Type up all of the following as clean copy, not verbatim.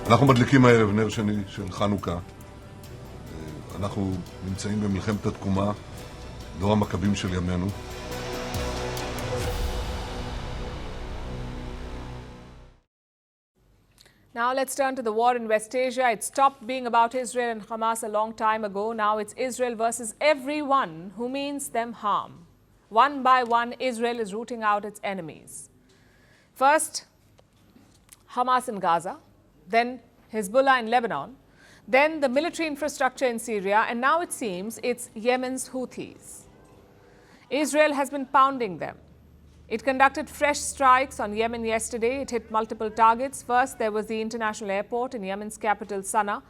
אנחנו מדליקים הערב נר שני של חנוכה. אנחנו נמצאים במלחמת התקומה, דור המכבים של ימינו. Now let's turn to the war in West Asia. It stopped being about Israel and Hamas a long time ago. Now it's Israel versus everyone who means them harm. One by one, Israel is rooting out its enemies. First, Hamas in Gaza, then Hezbollah in Lebanon, then the military infrastructure in Syria, and now it seems it's Yemen's Houthis. Israel has been pounding them. It conducted fresh strikes on Yemen yesterday. It hit multiple targets. First, there was the international airport in Yemen's capital, Sanaa.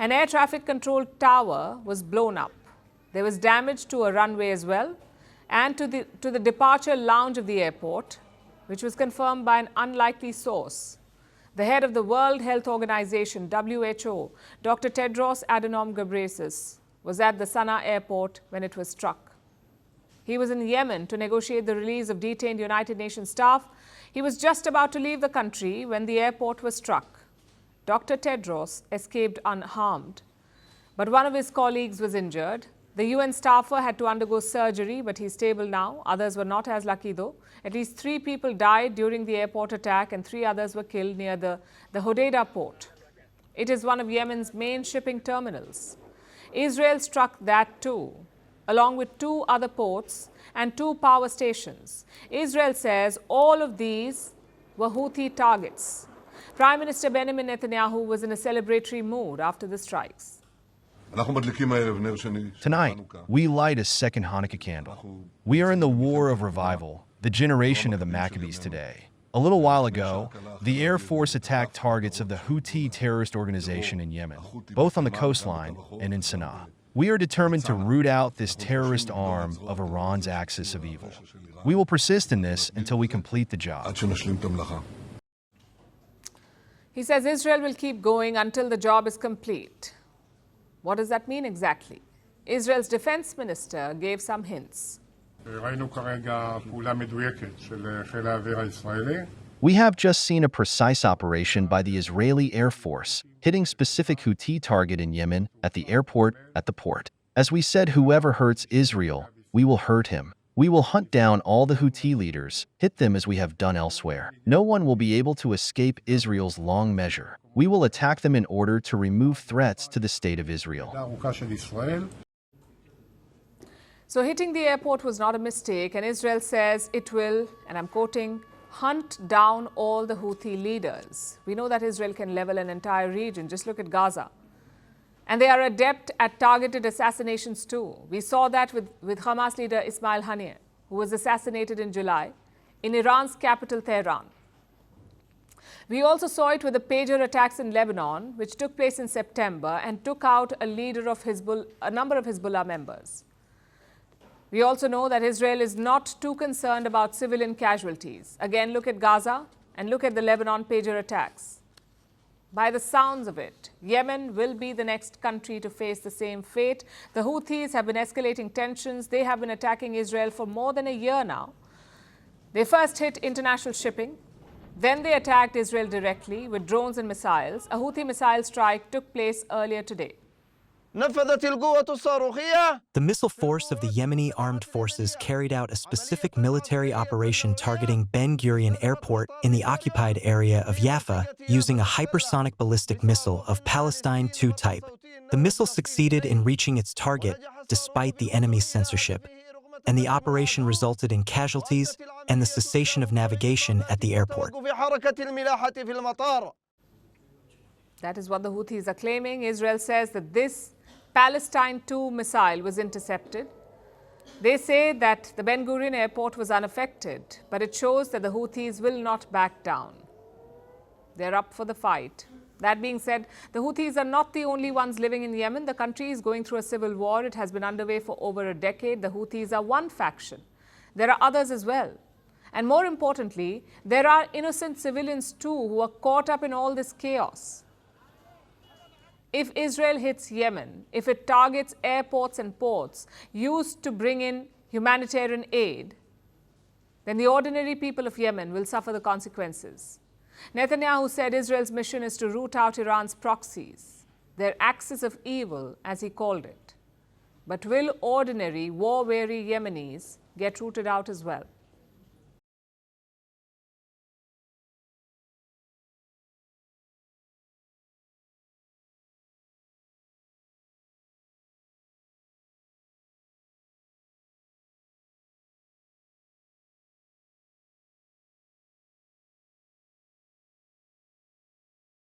An air traffic control tower was blown up. There was damage to a runway as well, and to the departure lounge of the airport, which was confirmed by an unlikely source. The head of the World Health Organization, WHO, Dr. Tedros Adhanom Ghebreyesus, was at the Sanaa airport when it was struck. He was in Yemen to negotiate the release of detained United Nations staff. He was just about to leave the country when the airport was struck. Dr. Tedros escaped unharmed, but one of his colleagues was injured. The UN staffer had to undergo surgery, but he's stable now. Others were not as lucky, though. At least 3 people died during the airport attack, and 3 others were killed near the Hodeidah port. It is one of Yemen's main shipping terminals. Israel struck that too, along with 2 other ports and 2 power stations. Israel says all of these were Houthi targets. Prime Minister Benjamin Netanyahu was in a celebratory mood after the strikes. Tonight, we light a second Hanukkah candle. We are in the war of revival, the generation of the Maccabees today. A little while ago, the Air Force attacked targets of the Houthi terrorist organization in Yemen, both on the coastline and in Sanaa. We are determined to root out this terrorist arm of Iran's axis of evil. We will persist in this until we complete the job. He says Israel will keep going until the job is complete. What does that mean exactly? Israel's defense minister gave some hints. We have just seen a precise operation by the Israeli Air Force, hitting specific Houthi target in Yemen, at the airport, at the port. As we said, whoever hurts Israel, we will hurt him. We will hunt down all the Houthi leaders, hit them as we have done elsewhere. No one will be able to escape Israel's long measure. We will attack them in order to remove threats to the state of Israel. So hitting the airport was not a mistake, and Israel says it will, and I'm quoting, hunt down all the Houthi leaders. We know that Israel can level an entire region. Just look at Gaza. And they are adept at targeted assassinations too. We saw that with Hamas leader Ismail Haniyeh, who was assassinated in July in Iran's capital, Tehran. We also saw it with the pager attacks in Lebanon, which took place in September and took out a number of Hezbollah members. We also know that Israel is not too concerned about civilian casualties. Again, look at Gaza and look at the Lebanon pager attacks. By the sounds of it, Yemen will be the next country to face the same fate. The Houthis have been escalating tensions. They have been attacking Israel for more than a year now. They first hit international shipping. Then they attacked Israel directly with drones and missiles. A Houthi missile strike took place earlier today. The missile force of the Yemeni armed forces carried out a specific military operation targeting Ben Gurion Airport in the occupied area of Jaffa using a hypersonic ballistic missile of Palestine II type. The missile succeeded in reaching its target despite the enemy's censorship, and the operation resulted in casualties and the cessation of navigation at the airport. That is what the Houthis are claiming. Israel says that this Palestine II missile was intercepted. They say that the Ben Gurion airport was unaffected, but it shows that the Houthis will not back down. They're up for the fight. That being said, the Houthis are not the only ones living in Yemen. The country is going through a civil war. It has been underway for over a decade. The Houthis are one faction. There are others as well. And more importantly, there are innocent civilians too who are caught up in all this chaos. If Israel hits Yemen, if it targets airports and ports used to bring in humanitarian aid, then the ordinary people of Yemen will suffer the consequences. Netanyahu said Israel's mission is to root out Iran's proxies, their axis of evil, as he called it. But will ordinary, war-weary Yemenis get rooted out as well?